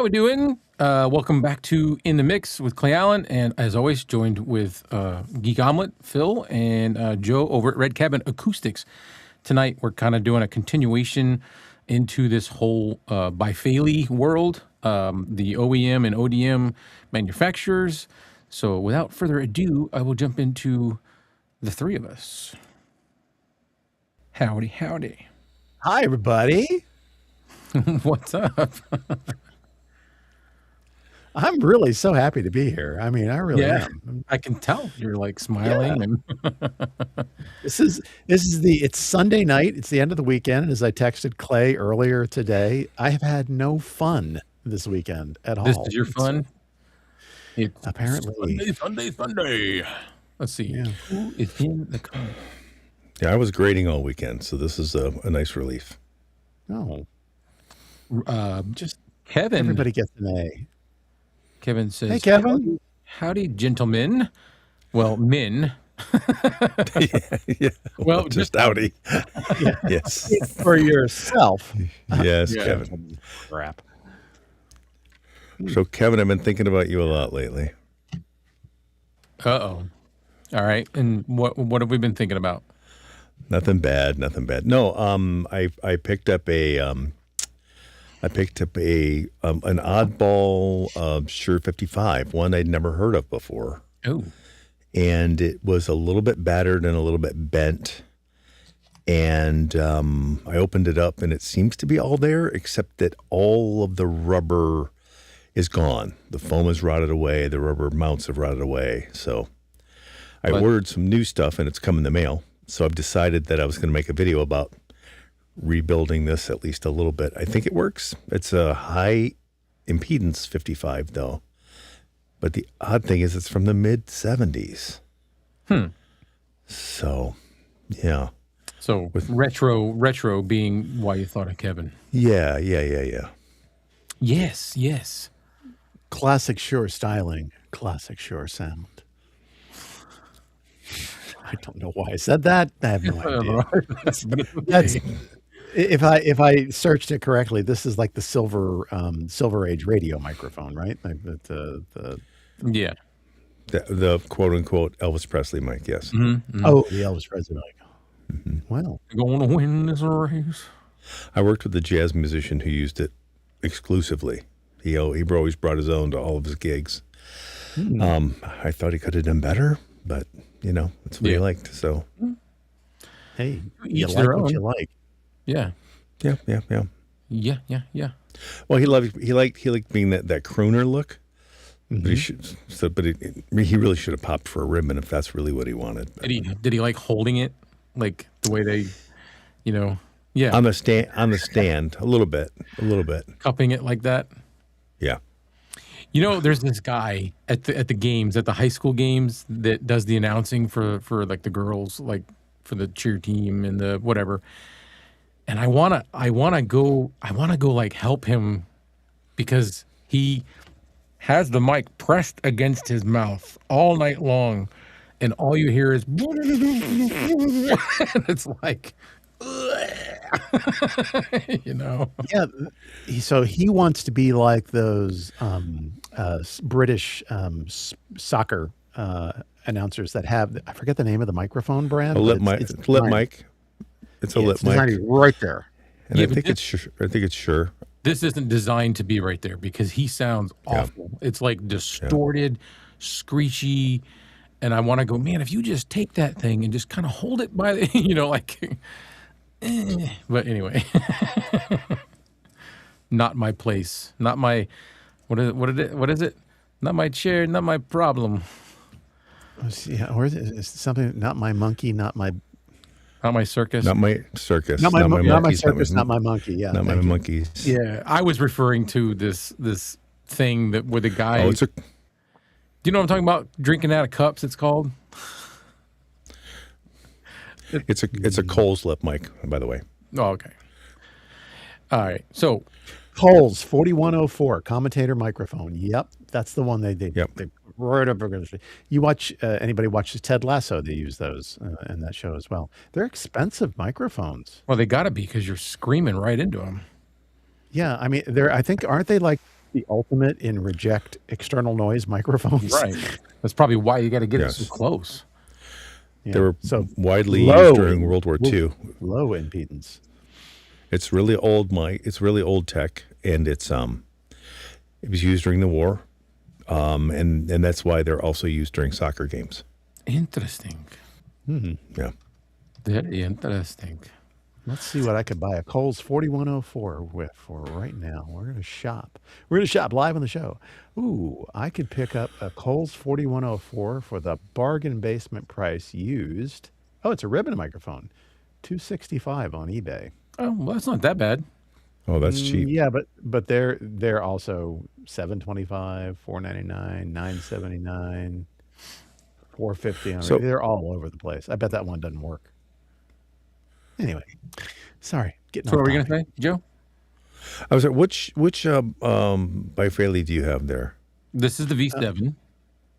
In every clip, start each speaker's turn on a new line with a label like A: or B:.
A: How we doing? Welcome back to In the Mix with Clay Allen, and as always, joined with GeekOmelet, Phil, and Joe over at Red Cabin Acoustics. Tonight, we're kind of doing a continuation into this whole bifaily world, the OEM and ODM manufacturers. So without further ado, I will jump into the three of us. Howdy, howdy.
B: Hi, everybody.
A: What's up?
B: I'm really so happy to be here. I mean, I really am.
A: I can tell you're like smiling. And
B: It's Sunday night. It's the end of the weekend. And as I texted Clay earlier today, I have had no fun this weekend at all.
A: This is your fun? It's
B: apparently
A: Sunday. Let's see. Yeah. Who is in the car?
C: Yeah, I was grading all weekend, so this is a nice relief.
B: Oh.
A: Just Kevin.
B: Everybody gets an A.
A: Kevin says,
B: "Hey, Kevin.
A: Howdy, gentlemen." Well, men.
C: yeah.
A: Well,
C: just howdy. Yes.
B: For yourself.
C: Yes,
A: Yeah.
C: Kevin.
B: Crap.
C: So, Kevin, I've been thinking about you a lot lately.
A: Uh-oh. All right. And what have we been thinking about?
C: Nothing bad. No, I picked up an oddball Shure 55, one I'd never heard of before.
A: Oh.
C: And it was a little bit battered and a little bit bent. And I opened it up, and it seems to be all there, except that all of the rubber is gone. The foam is rotted away. The rubber mounts have rotted away. So I ordered some new stuff, and it's come in the mail. So I've decided that I was going to make a video about rebuilding this at least a little bit. I think it works. It's a high impedance 55 though. But the odd thing is it's from the mid 70s. So, yeah.
A: So with retro being why you thought of Kevin.
C: Yeah.
A: Yes.
B: Classic Shure styling. Classic Shure sound. I don't know why I said that. I have no idea. That's if I searched it correctly, this is like the silver age radio microphone, right? Like the
C: quote unquote Elvis Presley mic, yes.
A: Mm-hmm.
B: Oh, the Elvis Presley mic.
C: Mm-hmm.
B: Well,
A: you're gonna win this race.
C: I worked with a jazz musician who used it exclusively. He always brought his own to all of his gigs. I thought he could have done better, but that's what he liked. So,
B: hey,
A: you
B: like what you like.
A: Yeah.
C: Well, he liked being that crooner look, but he really should have popped for a ribbon if that's really what he wanted. But,
A: did he like holding it, like the way they, yeah,
C: on the stand, a little bit,
A: cupping it like that.
C: Yeah.
A: There's this guy at the games, at the high school games, that does the announcing for like the girls, like for the cheer team and the whatever. And I wanna go like help him because he has the mic pressed against his mouth all night long, and all you hear is and it's like
B: Yeah. So he wants to be like those British soccer announcers that have, I forget the name of the microphone brand.
C: A lip mic. It's a lip mic. It's
B: right there.
C: And I think it's Shure.
A: This isn't designed to be right there because he sounds awful. Yeah. It's like distorted, screechy. And I want to go, man, if you just take that thing and just kind of hold it by the, but anyway, not my place, not my, what is it? Not my chair, not my problem.
B: Yeah. Or is it something, not my monkey, not my
C: circus.
B: Not my circus, not my monkey. Yeah.
C: Not my monkeys.
A: Yeah. I was referring to this thing where the guy, do you know what I'm talking about? Drinking out of cups, it's called.
C: It's a Coles lip mic, by the way.
A: Oh, okay. All right. So
B: Coles 4104 commentator microphone. Yep. That's the one they right up against it. You watch, anybody watches Ted Lasso, they use those in that show as well. They're expensive microphones.
A: Well, they got to be because you're screaming right into them.
B: Yeah. I mean, I think, aren't they like the ultimate in reject external noise microphones.
A: Right. That's probably why you got to get it so
C: Yes.
A: close.
B: Yeah.
C: They were
B: so
C: widely
B: low
C: used during World War II.
B: Low impedance.
C: It's really old It's really old tech, and it was used during the war, and that's why they're also used during soccer games.
A: Interesting.
C: Yeah.
A: Very interesting.
B: Let's see what I could buy a Kohl's 4104 with for right now. We're going to shop. We're going to shop live on the show. Ooh, I could pick up a Kohl's 4104 for the bargain basement price used. Oh, it's a ribbon microphone. $265 on eBay.
A: Oh, well, that's not that bad.
C: Oh, that's cheap.
B: Yeah, but they're also $725, $499, $979, $450.
C: So-
B: They're all over the place. I bet that one doesn't work. Anyway, sorry.
A: So what were you going to say, Joe?
C: I was like, which Bifaley do you have there?
A: This is the V7.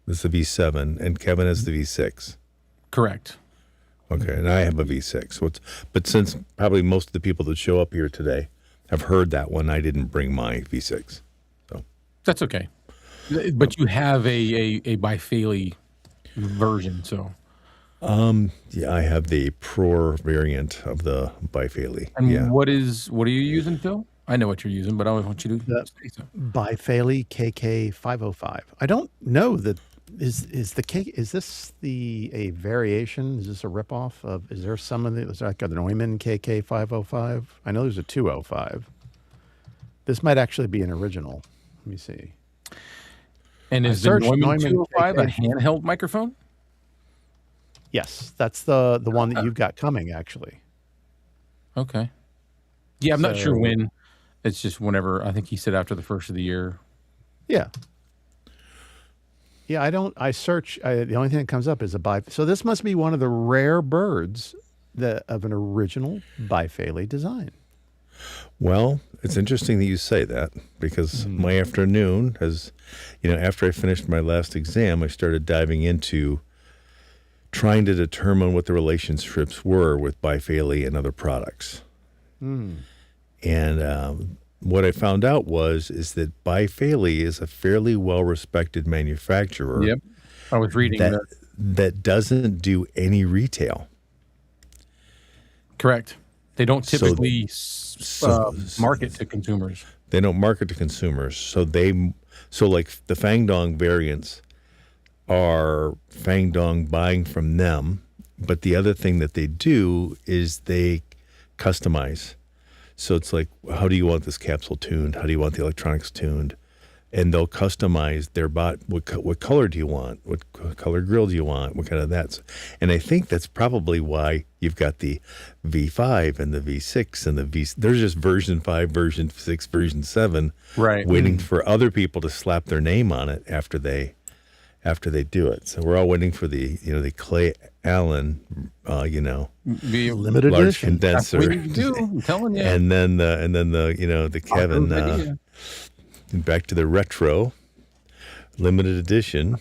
C: This is the V7, and Kevin has the V6.
A: Correct.
C: Okay, and I have a V6. But since probably most of the people that show up here today have heard that one, I didn't bring my V6. So
A: That's okay. But you have a Bifaley version, so.
C: Yeah, I have the Pro variant of the Bifaley.
A: And
C: Yeah.
A: what are you using, Phil? I know what you're using, but I always want you to say so.
B: Bifaley KK505. I don't know that is this a variation? Is this a ripoff of? Is there some of the? Is there like a Neumann KK505? I know there's a 205. This might actually be an original. Let me see.
A: And is the
B: searched
A: Neumann
B: Neumann
A: 205 a
B: KK.
A: handheld microphone?
B: Yes, that's the one that you've got coming actually.
A: Okay. Yeah, I'm not sure
B: So-
A: when. It's just whenever. I think he said after the first of the year.
B: Yeah. Yeah, I search. The only thing that comes up is a Bifaley. So this must be one of the rare birds of an original Bifaley design.
C: Well, it's interesting that you say that because my afternoon has, after I finished my last exam, I started diving into trying to determine what the relationships were with Bifaley and other products. And what I found out is that Bifaley is a fairly well-respected manufacturer.
A: Yep. I was reading that.
C: that doesn't do any retail.
A: Correct. They don't
C: So-
A: typically market to consumers.
C: They don't market to consumers. So like the Fang Dong variants are Fang Dong buying from them. But the other thing that they do is they customize. So it's like, how do you want this capsule tuned? How do you want the electronics tuned? And they'll customize their bot. What color do you want? What color grill do you want? What kind of that? And I think that's probably why you've got the V5 and the V6 and the V. There's just version 5, version 6, version 7,
A: Right.
C: waiting for other people to slap their name on it after they do it. So we're all waiting for the Clay Allen,
A: The
B: Limited
C: large
B: edition.
A: That's
C: condenser,
A: what you do. I'm telling you.
C: and then the Kevin.
A: Idea.
C: Back to the retro limited edition.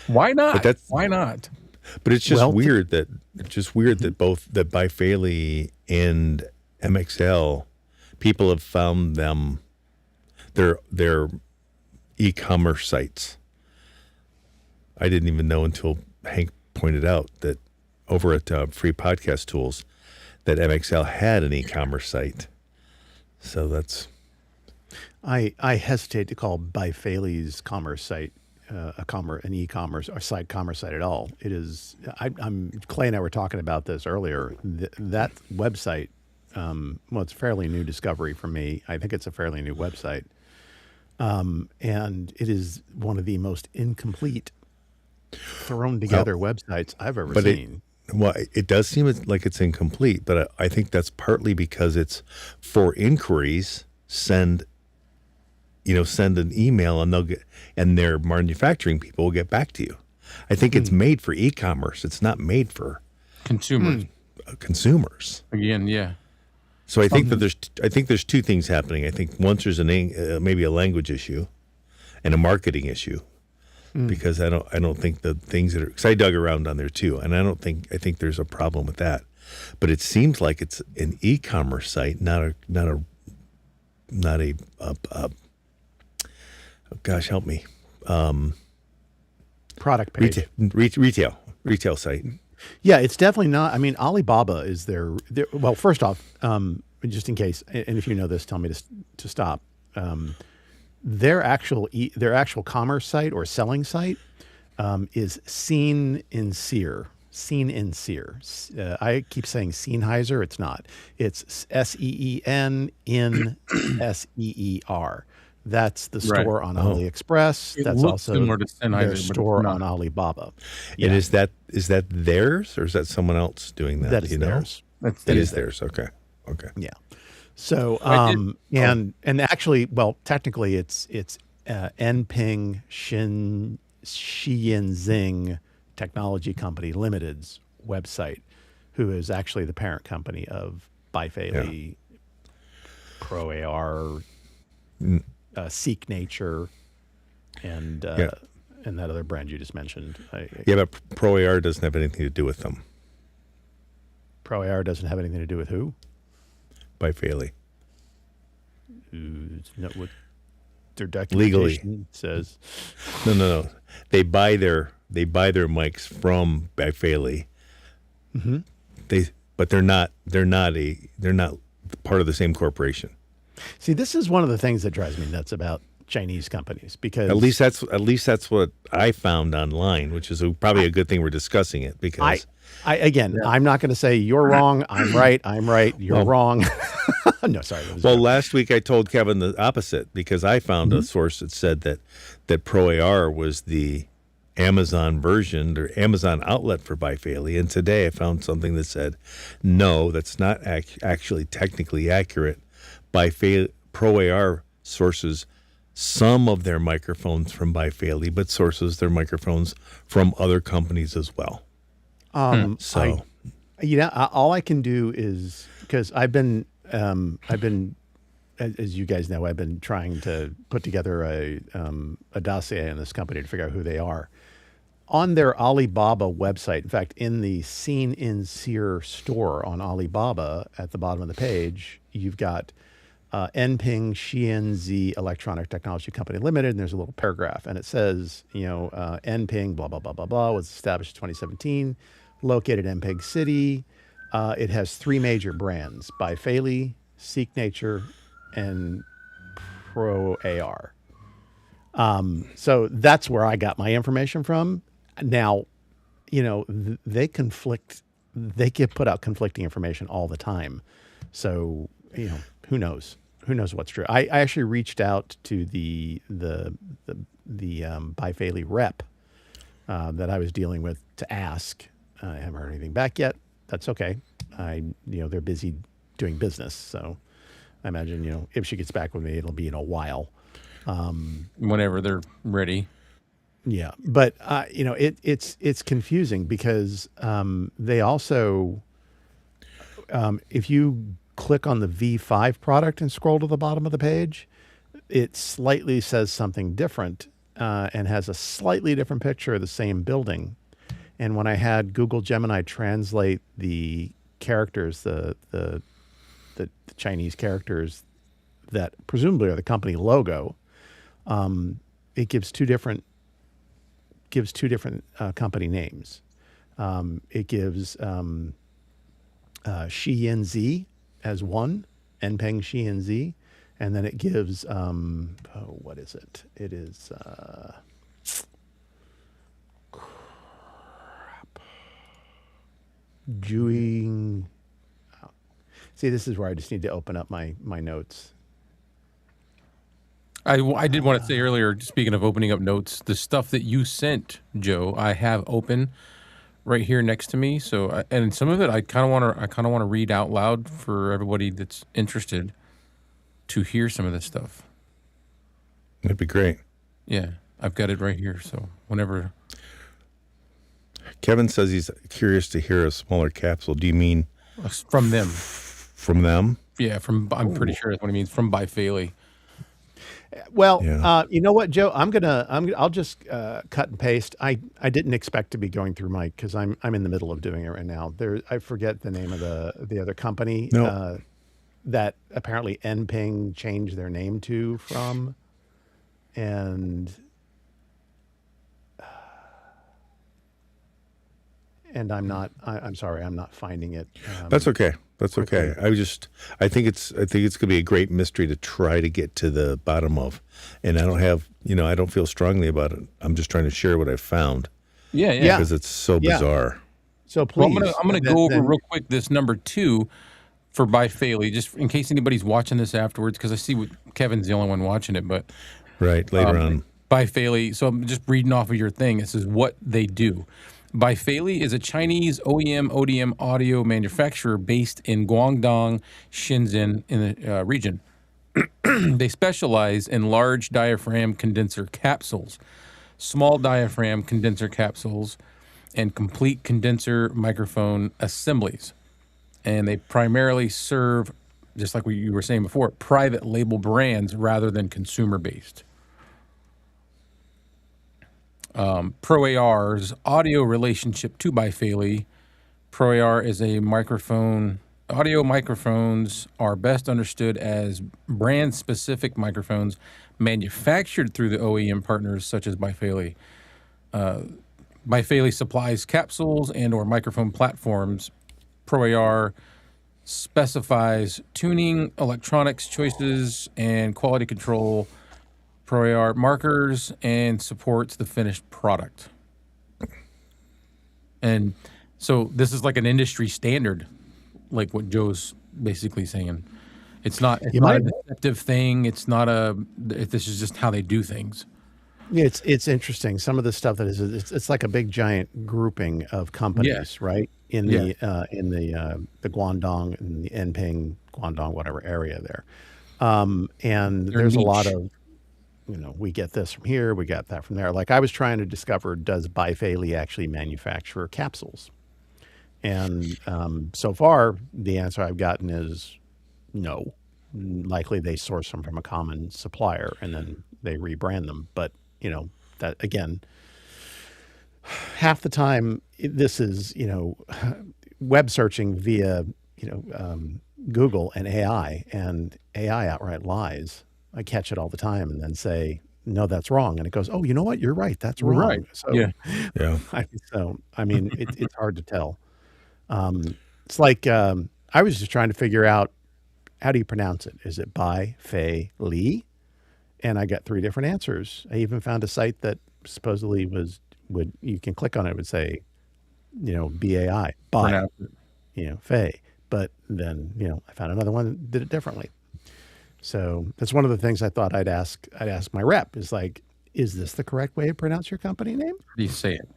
A: Why not?
C: But that's-
A: Why not?
C: But it's just
B: Well,
C: weird that both that Bifaley and MXL people have found them their e-commerce sites. I didn't even know until Hank pointed out that over at Free Podcast Tools that MXL had an e-commerce site. So that's
B: I hesitate to call Bifaley's commerce site an e-commerce or site commerce site at all. It is. I'm Clay and I were talking about this earlier. That website, it's a fairly new discovery for me. I think it's a fairly new website, and it is one of the most incomplete thrown together websites I've ever
C: but
B: seen.
C: it does seem like it's incomplete, but I think that's partly because it's for inquiries. Send an email and their manufacturing people will get back to you. I think it's made for e-commerce. It's not made for
A: Consumers.
C: consumers.
A: Again, yeah.
C: So I think there's two things happening. I think once there's maybe a language issue and a marketing issue, because I don't think the things that are, because I dug around on there too, and I think there's a problem with that. But it seems like it's an e-commerce site, not a oh gosh, help me.
B: Product page.
C: Retail site.
B: Yeah, it's definitely not. I mean, Alibaba is their well, first off, just in case, and if you know this, tell me to stop. Their actual commerce site or selling site is Seen in Seer. Seen in Seer. I keep saying Sennheiser. It's not. It's SEEN in SEER. That's the store on AliExpress.
A: It
B: That's
A: looks
B: also
A: similar to Sennheiser,
B: their
A: but it's
B: store
A: not.
B: on Alibaba.
C: And is that theirs, or is that someone else doing that?
B: That is
C: Do you know?
B: theirs.
C: That is theirs. Okay.
B: Yeah. So
A: I did-
B: and actually, well, technically, it's Enping Xianxing Technology Company Limited's website, who is actually the parent company of Bifaley, Pro AR, Seek Nature, and that other brand you just mentioned.
C: But Pro AR doesn't have anything to do with them.
B: Pro AR doesn't have anything to do with who?
C: Bifaley.
B: It's not what their documentation
C: Legally
B: says.
C: No. They buy their mics from Bifaley.
B: Mm-hmm.
C: But they're not part of the same corporation.
B: See, this is one of the things that drives me nuts about Chinese companies, because
C: At least that's what I found online, which is probably a good thing we're discussing it, because
B: I'm not going to say you're wrong. I'm right. I'm right. You're wrong. No, sorry.
C: Well, last week I told Kevin the opposite, because I found a source that said that Pro AR was the Amazon version or Amazon outlet for Bifaley, and today I found something that said no, that's not actually technically accurate. Pro AR sources some of their microphones from Bifaley, but sources their microphones from other companies as well. So,
B: all I can do is, because I've been, as you guys know, I've been trying to put together a dossier on this company to figure out who they are. On their Alibaba website, in fact, in the Seen in Seer store on Alibaba, at the bottom of the page, you've got Enping Xianzi Electronic Technology Company Limited, and there's a little paragraph, and it says, Enping, blah, blah, blah, blah, blah, was established in 2017, located in Enping City. It has 3 major brands: Bifaley, Seek Nature, and Pro AR. So that's where I got my information from. Now, they conflict. They put out conflicting information all the time. So, who knows? Who knows what's true? I actually reached out to the Bifaley rep that I was dealing with to ask. I haven't heard anything back yet. That's okay. They're busy doing business, so I imagine if she gets back with me, it'll be in a while.
A: Whenever they're ready.
B: Yeah, but it's confusing, because they also, if you click on the V5 product and scroll to the bottom of the page, it slightly says something different and has a slightly different picture of the same building. And when I had Google Gemini translate the characters, the Chinese characters that presumably are the company logo, it gives two different company names. It gives Xianzi as one, Enping Xianzi, and then it gives what is it? It is Juing. See, this is where I just need to open up my notes.
A: I did want to say earlier, speaking of opening up notes, the stuff that you sent, Joe, I have open right here next to me. So, and some of it I kind of want to read out loud for everybody that's interested to hear some of this stuff.
C: that'd be great.
A: Yeah, I've got it right here. So whenever.
C: Kevin says he's curious to hear a smaller capsule. Do you mean
A: From them.
C: from them?
A: Yeah, I'm pretty sure that's what he means, from Bifaley.
B: Well,
C: Yeah.
B: you know what, Joe? I'll just cut and paste. I didn't expect to be going through because I'm in the middle of doing it right now. I forget the name of the other company.
C: No.
B: that apparently Nping changed their name to from, and I'm sorry, I'm not finding it.
C: That's okay. That's
B: quickly.
C: okay. I think it's going to be a great mystery to try to get to the bottom of, and I don't feel strongly about it. I'm just trying to share what I found
A: Yeah.
C: because it's so
B: Yeah.
C: bizarre.
B: So
A: Well,
B: please,
A: I'm gonna go over real quick this number 2 for By Faley, just in case anybody's watching this afterwards, because I see Kevin's the only one watching it, but
C: Right, later on.
A: By Faley. So I'm just reading off of your thing. This is what they do. By Faley is a Chinese OEM ODM audio manufacturer based in Guangdong, Shenzhen, in the region. They specialize in large diaphragm condenser capsules, small diaphragm condenser capsules, and complete condenser microphone assemblies. And they primarily serve, just like you were saying before, private label brands rather than consumer based. Pro AR's audio relationship to By Faley. Pro AR is a microphone. Audio microphones are best understood as brand specific microphones manufactured through the OEM partners such as By Faley. By Faley supplies capsules and or microphone platforms. Pro AR specifies tuning, electronics choices, and quality control. Pro AR markers and supports the finished product. And so this is like an industry standard, like what Joe's basically saying. It's not a deceptive thing. It's not this is just how they do things.
B: Yeah, it's interesting. Some of the stuff that it's like a big giant grouping of companies, right? In the Guangdong and the Enping, Guangdong, whatever area there. And there's
A: niche.
B: a lot of, we get this from here, we got that from there. Like I was trying to discover, does By Faley actually manufacture capsules? And so far, the answer I've gotten is no. Likely they source them from a common supplier and then they rebrand them. But, that again, half the time this is, web searching via, Google and AI outright lies. I catch it all the time and then say, no, that's wrong. And it goes, oh, you know what? You're right. That's wrong.
A: Right.
B: So,
A: Yeah.
B: It's hard to tell. It's like, I was just trying to figure out, how do you pronounce it? Is it By Faley? And I got 3 different answers. I even found a site that supposedly you can click on it, would say, BAI, by, Faye. But then, I found another one that did it differently. So that's one of the things I thought I'd ask my rep is like, is this the correct way to pronounce your company name?
A: How do you say it?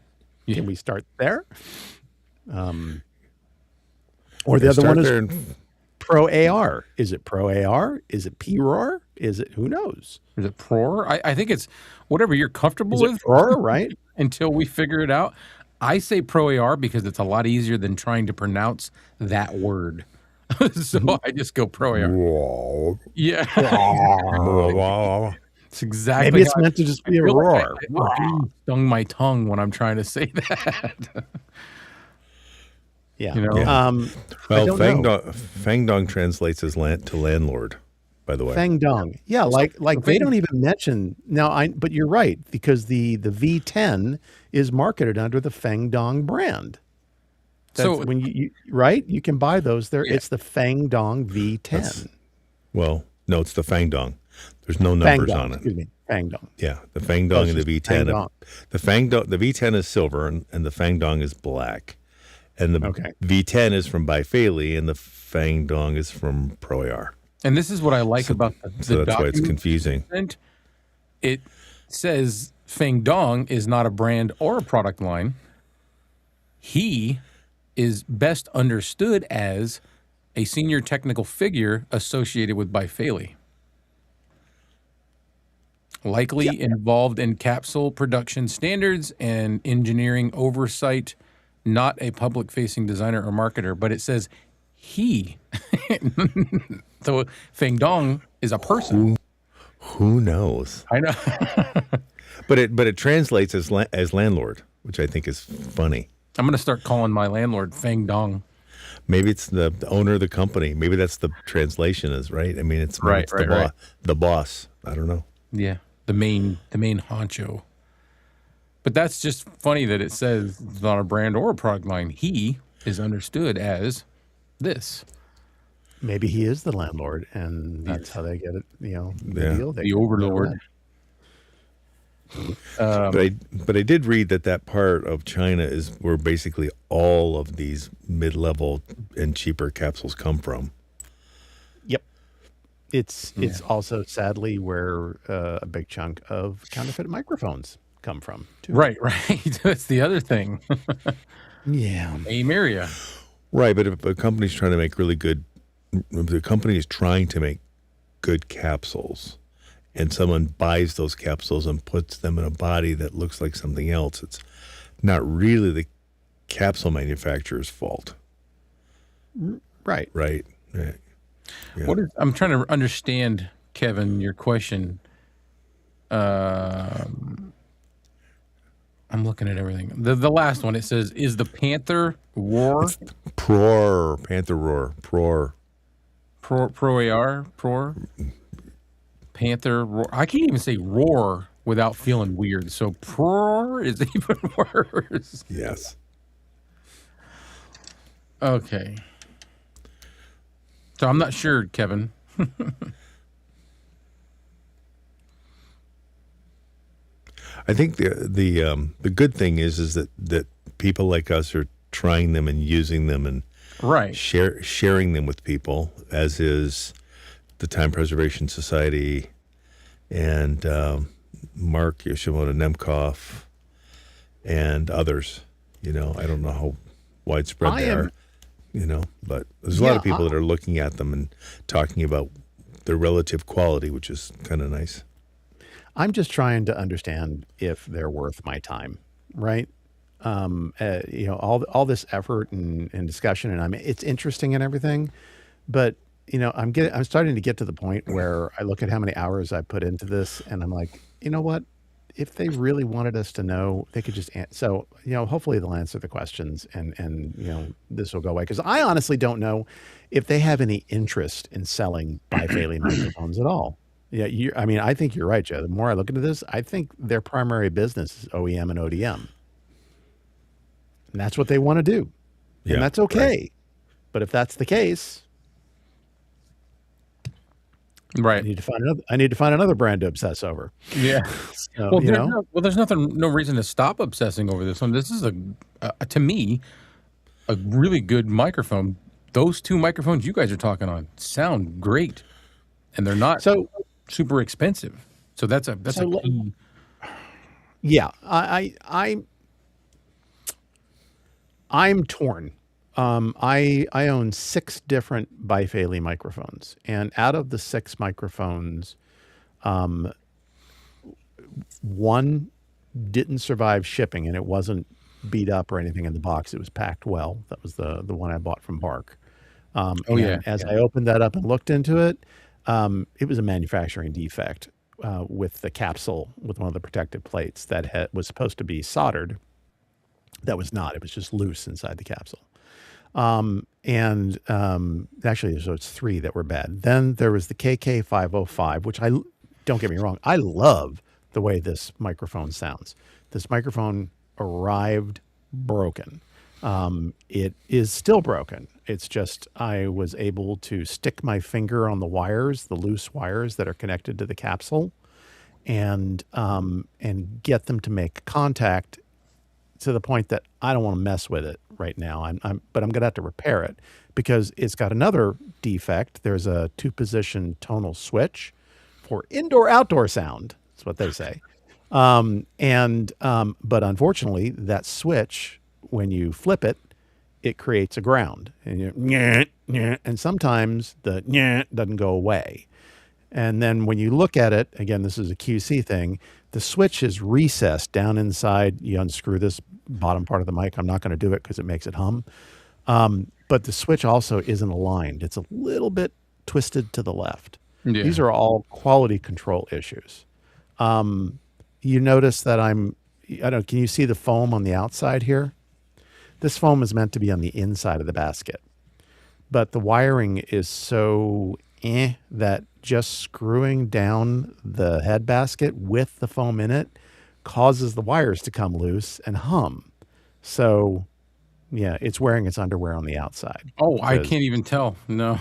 A: Yeah.
B: Can we start there? Or the other one is Pro AR. Is it Pro AR? Is it PROR? Is it, who knows?
A: Is it PROR? I think it's whatever you're comfortable
B: Is
A: with.
B: it PROR, right?
A: Until we figure it out. I say Pro AR because it's a lot easier than trying to pronounce that word. So I just go Pro AR.
C: Whoa.
A: Yeah. It's exactly.
B: Maybe it's meant to just be a roar.
A: I stung my tongue when I'm trying to say that.
B: Yeah.
C: Well, Fang Dong translates as to landlord, by the way.
B: Fang Dong. Yeah, like they don't even mention now. But you're right, because the V10 is marketed under the Fang Dong brand. So when you you can buy those there. Yeah. It's the Fang Dong V10.
C: No, it's the Fang Dong. There's no numbers on it.
B: Excuse me, Fang Dong.
C: Yeah, the Fang Dong and the V10. The V10 is silver and the Fang Dong is black. And the V10 is from By Faley and the Fang Dong is from Pro AR.
A: And this is what I like about the
C: that's why it's confusing.
A: It says Fang Dong is not a brand or a product line. He is best understood as a senior technical figure associated with By Faley. Likely involved in capsule production standards and engineering oversight, not a public-facing designer or marketer, but it says he. So Fang Dong is a person.
C: Who knows?
A: I know.
C: but it translates as landlord, which I think is funny.
A: I'm going to start calling my landlord Fang Dong.
C: Maybe it's the owner of the company. Maybe that's the translation is right. I mean, it's maybe
A: Right,
C: it's
A: right, right.
C: the boss. I don't know.
A: Yeah, the main honcho. But that's just funny that it says it's not a brand or a product line. He is understood as this.
B: Maybe he is the landlord, and that's how they get it. The
C: Yeah.
B: deal. They
A: The
B: get
A: overlord.
B: rent.
C: But I did read that part of China is where basically all of these mid-level and cheaper capsules come from.
B: Yep. It's also sadly where a big chunk of counterfeit microphones come from too.
A: Right, right. That's the other thing.
B: Yeah.
A: Same area.
C: Right, but if a company's trying to make really good, if the company is trying to make good capsules, and someone buys those capsules and puts them in a body that looks like something else, it's not really the capsule manufacturer's fault.
B: Right.
C: Right. Right. Yeah.
A: I'm trying to understand, Kevin, your question. I'm looking at everything. The last one, it says, is the Panther Roar?
C: Panther Roar.
A: Panther Roar. I can't even say roar without feeling weird. So Proar is even worse.
C: Yes.
A: Okay. So I'm not sure, Kevin.
C: I think the good thing is that people like us are trying them and using them and
A: Right.
C: sharing them with people, as is the Time Preservation Society and Mark Yoshimoto Nemkov and others. I don't know how widespread they are. But there's a lot of people that are looking at them and talking about their relative quality, which is kind of nice.
B: I'm just trying to understand if they're worth my time, right? All this effort and discussion, and it's interesting and everything, but I'm starting to get to the point where I look at how many hours I put into this, and I'm like, you know what? If they really wanted us to know, they could just so hopefully they'll answer the questions, and this will go away, because I honestly don't know if they have any interest in selling bifacial microphones at all. Yeah, I think you're right, Joe. The more I look into this, I think their primary business is OEM and ODM. And that's what they want to do.
C: Yeah,
B: and that's okay.
C: right.
B: But if that's the case,
A: Right.
B: I need to find another brand to obsess over.
A: Yeah.
B: So,
A: Well, there's no reason to stop obsessing over this one. This is to me, a really good microphone. Those two microphones you guys are talking on sound great, and they're not super expensive. So that's a key.
B: Yeah, I'm torn. I own 6 different bifacial microphones, and out of the 6 microphones, one didn't survive shipping, and it wasn't beat up or anything in the box. It was packed well. That was the one I bought from Bark. As I opened that up and looked into it, it was a manufacturing defect with the capsule, with one of the protective plates that was supposed to be soldered. That was not. It was just loose inside the capsule. Actually, so it's 3 that were bad. Then there was the KK505, which don't get me wrong, I love the way this microphone sounds. This microphone arrived broken. It is still broken. It's just I was able to stick my finger on the wires, the loose wires that are connected to the capsule, and get them to make contact to the point that I don't want to mess with it right now. But I'm going to have to repair it because it's got another defect. There's a 2-position tonal switch for indoor-outdoor sound. That's what they say. But unfortunately, that switch, when you flip it, it creates a ground, and sometimes the doesn't go away. And then when you look at it, again, this is a QC thing, the switch is recessed down inside. You unscrew this bottom part of the mic. I'm not going to do it because it makes it hum. But the switch also isn't aligned. It's a little bit twisted to the left.
A: Yeah.
B: These are all quality control issues. You notice that can you see the foam on the outside here? This foam is meant to be on the inside of the basket. but the wiring is so that just screwing down the head basket with the foam in it causes the wires to come loose and hum. So, yeah, it's wearing its underwear on the outside.
A: Oh, I
B: 'Cause
A: can't even tell. No.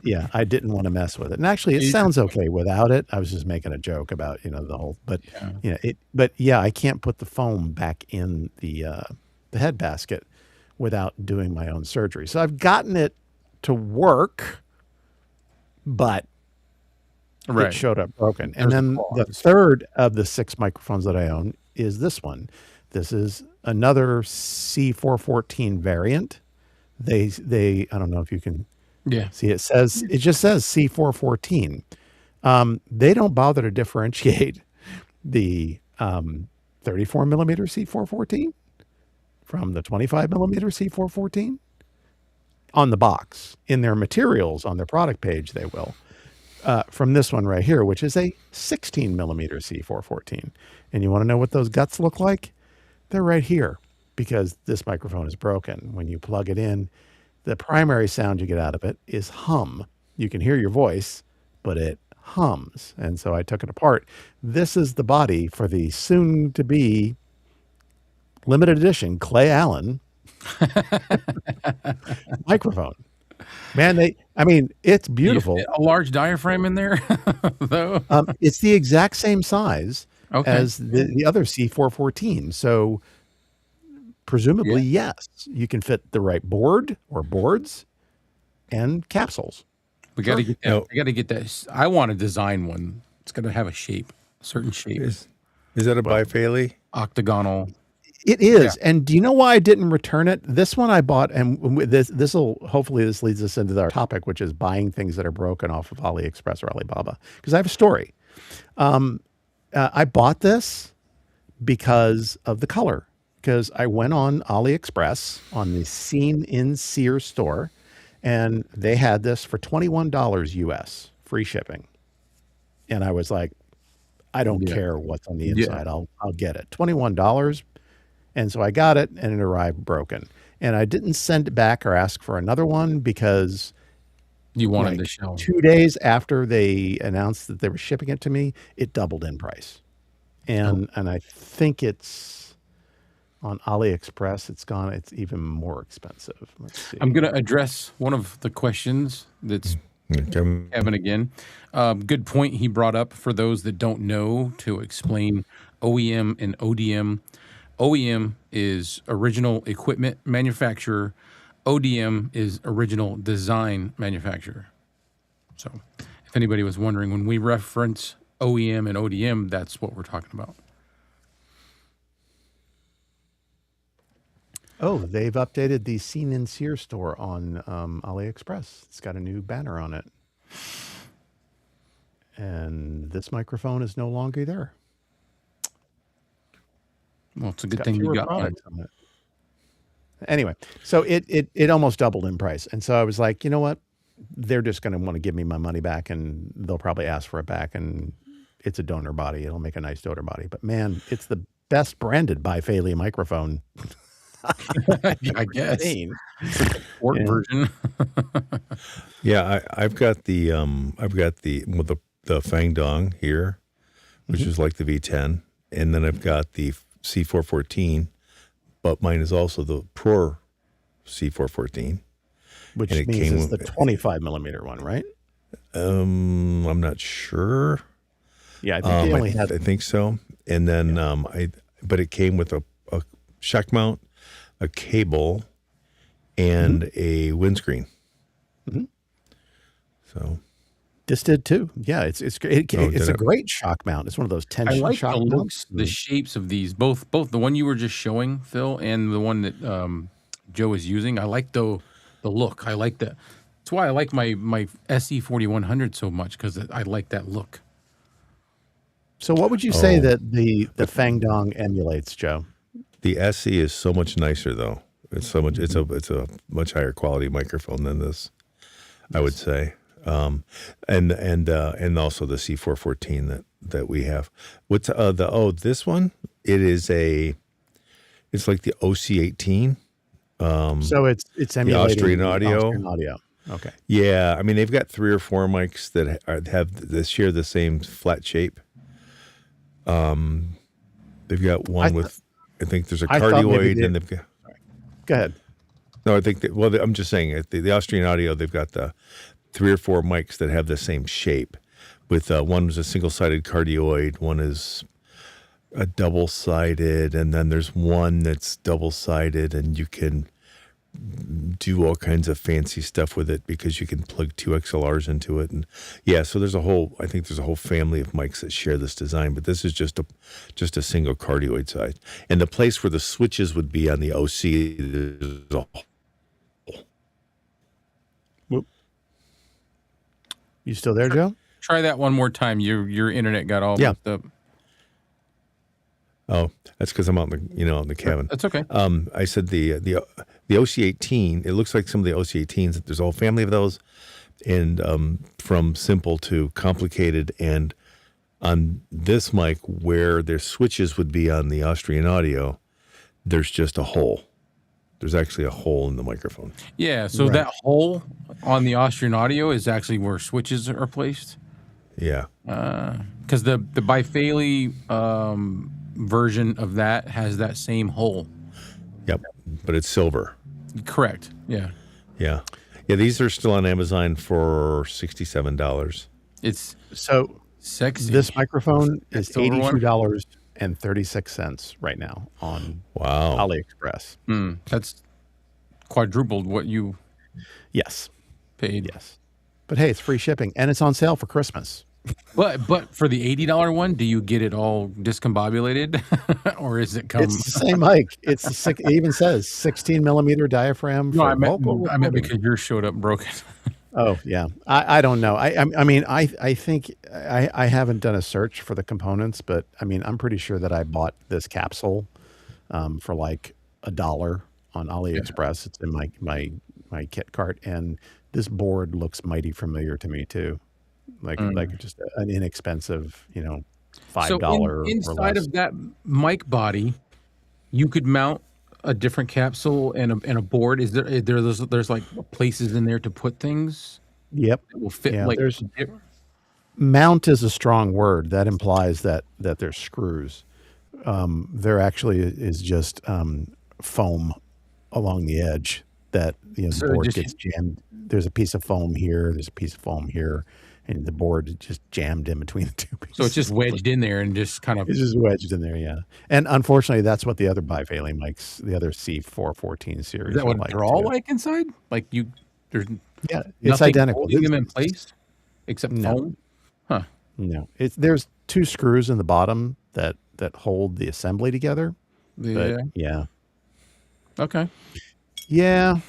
B: yeah, I didn't want to mess with it. And actually, it sounds okay without it. I was just making a joke about, the whole, but
A: Yeah.
B: but yeah, I can't put the foam back in the head basket without doing my own surgery. So I've gotten it to work, but it
A: Right.
B: showed up broken.
A: There's
B: And
A: a
B: then the
A: clause.
B: third of the 6 microphones that I own is this one. This is another C414 variant. They I don't know if you can
A: Yeah.
B: see, it just says C414. They don't bother to differentiate the 34 millimeter C414 from the 25 millimeter C414 on the box. In their materials on their product page, they will. From this one right here, which is a 16 millimeter C414. And you want to know what those guts look like? They're right here, because this microphone is broken. When you plug it in, the primary sound you get out of it is hum. You can hear your voice, but it hums. And so I took it apart. This is the body for the soon to be limited edition Clay Allen microphone. Man, it's beautiful.
A: A large diaphragm in there, though.
B: It's the exact same size
A: Okay.
B: as the other C414. So presumably, yes, you can fit the right board or boards and capsules.
A: We got to get that. We got to get that. I want to design one. It's got to have a shape, a certain shape,
C: Is that a bifaily?
A: octagonal.
B: It is. And do you know why I didn't return it? This one I bought, and this leads us into our topic, which is buying things that are broken off of AliExpress or Alibaba. Because I have a story. I bought this because of the color. Because I went on AliExpress on the Seen in Sears store, and they had this for $21 US, free shipping. And I was like, I don't care what's on the inside. I'll get it. $21. And so I got it, and it arrived broken. And I didn't send it back or ask for another one because
A: You wanted to show.
B: 2 days after they announced that they were shipping it to me, it doubled in price. And I think it's on AliExpress. It's even more expensive. Let's see.
A: I'm going to address one of the questions that's Kevin again. Good point he brought up for those that don't know, to explain OEM and ODM. OEM is original equipment manufacturer. ODM is original design manufacturer. So if anybody was wondering, when we reference OEM and ODM, that's what we're talking about.
B: Oh, they've updated the Seen in Sears store on AliExpress. It's got a new banner on it. And this microphone is no longer there.
A: Well, it's a good thing you got one.
B: On it. Anyway, so it almost doubled in price. And so I was like, you know what? They're just going to want to give me my money back, and they'll probably ask for it back. And it's a donor body. It'll make a nice donor body. But man, it's the best branded bifaily microphone.
A: I guess. Sport version.
C: Yeah, I've got the Fang Dong here, which is like the V10, and then I've got the C414, but mine is also the Pro C414,
B: which
C: and
B: means it's the 25 millimeter one, right?
C: I'm not sure.
B: Yeah, I think they only had.
C: I think so. And then but it came with a shock mount, a cable, and a windscreen. So
B: this did too. Yeah, it's great. It's a great shock mount. It's one of those tension
A: I like
B: shock
A: the
B: mounts.
A: looks, the shapes of these, both the one you were just showing, Phil, and the one that Joe is using. I like the look. I like that. That's why I like my SE 4100 so much, because I like that look.
B: So what would you say that the Fang Dong emulates, Joe?
C: The SE is so much nicer, though. It's so much. It's a much higher quality microphone than this, I would say. And also the C414 that we have. What's this one? It's like the OC18.
B: So it's emulating
C: Austrian
B: the
C: audio.
B: Austrian audio. Okay.
C: Yeah, I mean they've got 3 or 4 mics that share the same flat shape. They've got one with, I think there's a
B: I thought maybe
C: cardioid, and they've got.
B: Go ahead.
C: No, I think that. Well, I'm just saying the Austrian Audio. They've got the 3 or 4 mics that have the same shape. With one is a single-sided cardioid, one is a double-sided, and then there's one that's double-sided, and you can do all kinds of fancy stuff with it because you can plug 2 XLRs into it, and yeah. So I think there's a whole family of mics that share this design, but this is just a single cardioid side, and the place where the switches would be on the OC, there's a
B: Whoop. You still there, Joe?
A: Try that one more time. Your internet got all messed up.
C: Oh, that's because I'm out in the cabin.
A: That's okay.
C: I said the OC18. It looks like some of the OC18s. There's a whole family of those, and from simple to complicated. And on this mic, where their switches would be on the Austrian Audio, there's just a hole. There's actually a hole in the microphone.
A: Yeah. So that hole on the Austrian Audio is actually where switches are placed.
C: Yeah.
A: Because the Bifaley version of that has that same hole.
C: Yep. But it's silver.
A: Correct. Yeah.
C: Yeah. Yeah. These are still on Amazon for $67.
A: It's
B: So
A: sexy.
B: this microphone is
A: silver one?
B: $82.36 right now on AliExpress.
A: That's quadrupled what you
B: Yes.
A: paid.
B: Yes. But hey, it's free shipping and it's on sale for Christmas.
A: But for the $80 one, do you get it all discombobulated, or is it come?
B: It's the same mic. It even says 16 millimeter diaphragm.
A: No,
B: For
A: I meant
B: vocal
A: because yours showed up broken.
B: Oh yeah, I don't know. I mean I think I haven't done a search for the components, but I mean I'm pretty sure that I bought this capsule for like $1 on AliExpress. It's in my kit cart, and this board looks mighty familiar to me too, like just an inexpensive, $5
A: So inside of that mic body, you could mount a different capsule and a board. Is there's like places in there to put things?
B: Yep.
A: That will fit.
B: Yeah,
A: like
B: there's mount is a strong word that implies that there's screws. There actually is just foam along the edge that the board gets jammed. There's a piece of foam here. There's a piece of foam here, and the board is just jammed in between the two pieces.
A: So it's just wedged in there and just kind of.
B: It's just wedged in there, yeah. And unfortunately, that's what the other Bifaley mics, the other C414 series.
A: Is that what they're all like inside? Like there's
B: it's identical.
A: Holding them in place, except foam. Huh?
B: No, there's 2 screws in the bottom that hold the assembly together.
A: Yeah.
B: But, yeah.
A: Okay.
B: Yeah.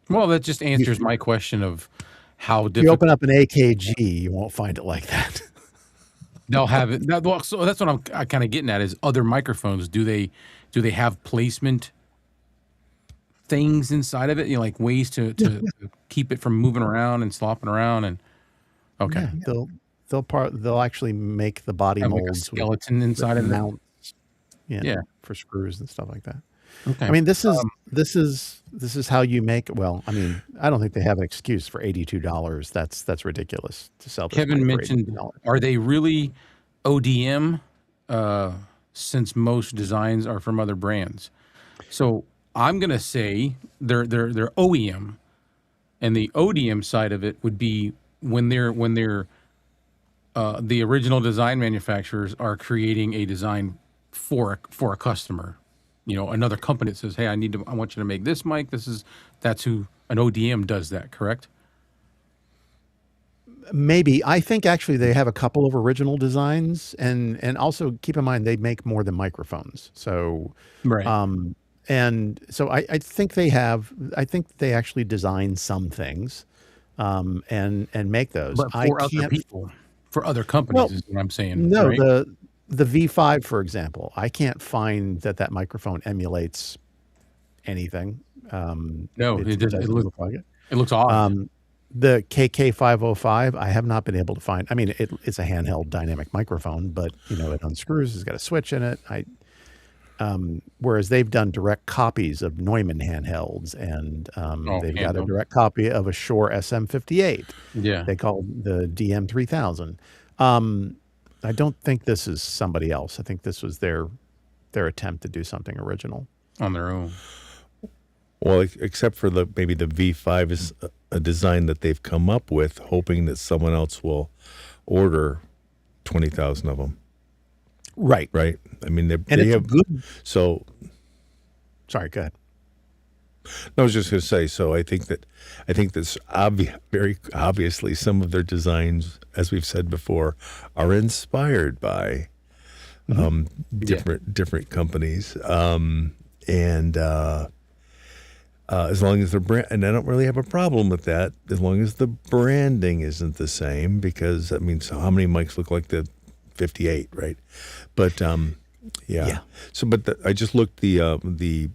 A: Well, that just answers my question of how difficult.
B: You open up an AKG, you won't find it like that.
A: They'll have it. So that's what I'm kind of getting at is other microphones. Do they have placement things inside of it? Like ways to keep it from moving around and slopping around and. Okay.
B: Yeah, they'll actually make the body molds
A: like a skeleton inside of
B: mounts.
A: Yeah.
B: For screws and stuff like that.
A: Okay.
B: I mean, this is how you make. Well, I mean, I don't think they have an excuse for $82. That's ridiculous to sell. This
A: Kevin mentioned, are they really ODM? Since most designs are from other brands, so I'm gonna say they're OEM, and the ODM side of it would be when they're the original design manufacturers are creating a design for a customer. Another company that says, "Hey, I want you to make this mic." That's who an ODM does that, correct?
B: Maybe. I think actually they have a couple of original designs, and also keep in mind they make more than microphones. So,
A: right.
B: And so I think they have. I think they actually design some things, and make those.
A: But for other people, for other companies, is what I'm saying.
B: No,
A: right?
B: The V5, for example, I can't find that microphone emulates anything.
A: No, it doesn't look
B: like it.
A: It looks odd.
B: The KK505, I have not been able to find. I mean, it's a handheld dynamic microphone, but it unscrews. It's got a switch in it. Whereas they've done direct copies of Neumann handhelds, and
A: Oh,
B: they've got a
A: handheld.
B: direct copy of a Shure SM58.
A: Yeah.
B: They call the DM3000. Um, I don't think this is somebody else. I think this was their attempt to do something original.
A: On their own.
C: Well, except for maybe the V5 is a design that they've come up with, hoping that someone else will order 20,000 of them.
B: Right.
C: Right. I mean, they
B: it's
C: have
B: good.
C: So
B: Sorry, go ahead.
C: I was just going to say. So I think that's very obviously some of their designs, as we've said before, are inspired by different companies, and as long as the brand, and I don't really have a problem with that, as long as the branding isn't the same, because that means how many mics look like the 58, right? But yeah. So, but I just looked the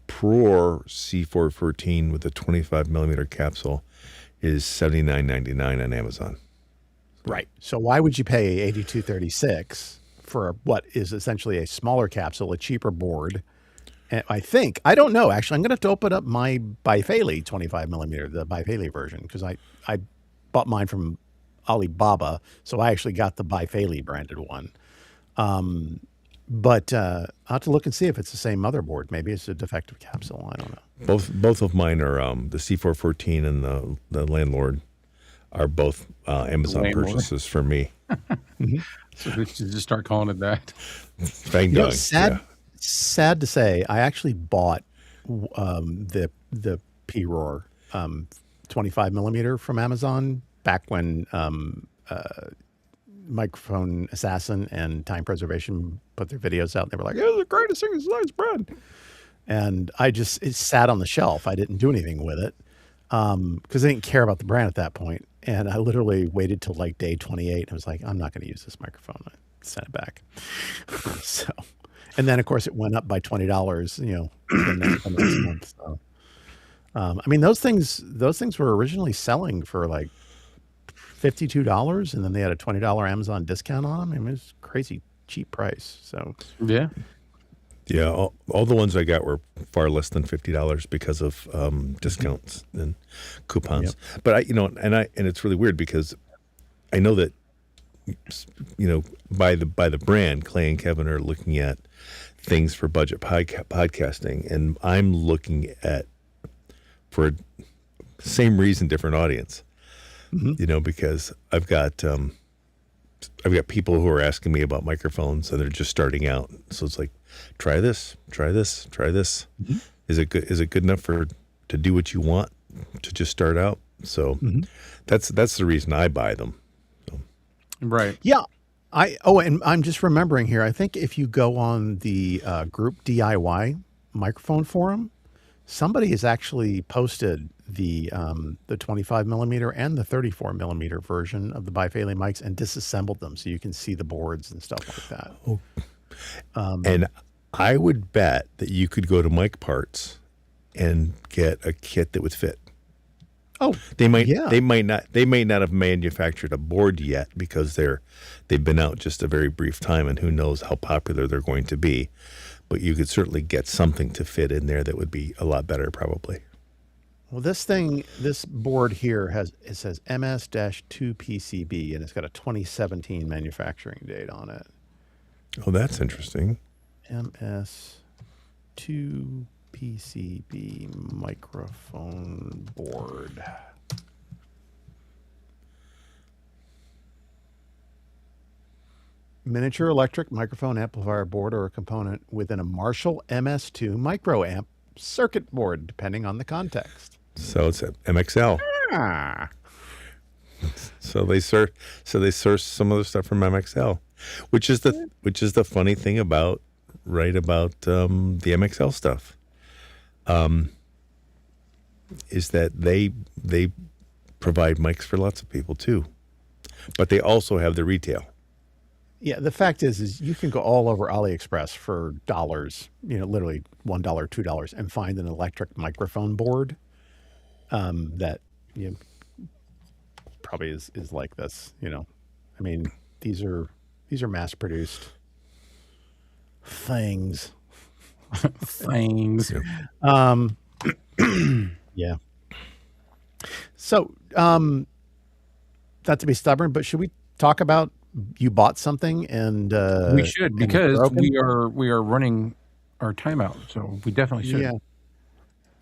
C: Pro C414 with the 25 millimeter capsule is $79.99 on Amazon.
B: Right. So why would you pay $82.36 for what is essentially a smaller capsule, a cheaper board? And I don't know. Actually, I'm going to have to open up my Bifaley 25 millimeter, the Bifaley version, because I bought mine from Alibaba, so I actually got the Bifaley branded one. But I'll have to look and see if it's the same motherboard. Maybe it's a defective capsule. I don't know.
C: Both of mine are the C414 and the Landlord are both Amazon purchases for me.
A: So we should just start calling it that.
C: Fang dog.
B: Sad to say, I actually bought the P-Roar 25 millimeter from Amazon back when Microphone Assassin and Time Preservation put their videos out. And they were like, "It was the greatest thing since sliced bread." And it sat on the shelf. I didn't do anything with it because I didn't care about the brand at that point. And I literally waited till like day 28. I was like, I'm not going to use this microphone. I sent it back. So, and then of course it went up by $20, the next month. So, I mean, those things were originally selling for like $52, and then they had a $20 Amazon discount on them. I mean, it was a crazy cheap price. So
A: Yeah.
C: Yeah, all the ones I got were far less than $50 because of discounts and coupons.
B: Yep.
C: But and it's really weird because I know that by the brand, Clay and Kevin are looking at things for budget podcasting, and I'm looking at for same reason, different audience. Because I've got people who are asking me about microphones and they're just starting out. So it's like, try this. Is it good enough to do what you want to just start out? So that's the reason I buy them. So.
A: Right.
B: Yeah. And I'm just remembering here, I think if you go on the group DIY microphone forum, somebody has actually posted the 25 millimeter and the 34 millimeter version of the Bifaley mics and disassembled them so you can see the boards and stuff like that.
C: Oh. And I would bet that you could go to Mic Parts and get a kit that would fit.
B: Oh,
C: they might not have manufactured a board yet because they've been out just a very brief time, and who knows how popular they're going to be. But you could certainly get something to fit in there that would be a lot better, probably.
B: Well, this board here says MS-2PCB, and it's got a 2017 manufacturing date on it.
C: Oh, that's interesting.
B: MS-2PCB microphone board. Miniature electric microphone amplifier board or a component within a Marshall MS2 microamp circuit board, depending on the context.
C: So it's MXL.
B: Ah.
C: So they source some of the stuff from MXL, which is the funny thing about the MXL stuff, is that they provide mics for lots of people too, but they also have the retail.
B: Yeah, the fact is you can go all over AliExpress for dollars, literally $1, $2, and find an electric microphone board that probably is like this. I mean, these are mass produced things.
A: Things.
B: Um, yeah. So, not to be stubborn, but should we talk about you bought something and
A: We should,
B: it's
A: because
B: broken?
A: we are running our timeout, so we definitely should.
B: Yeah.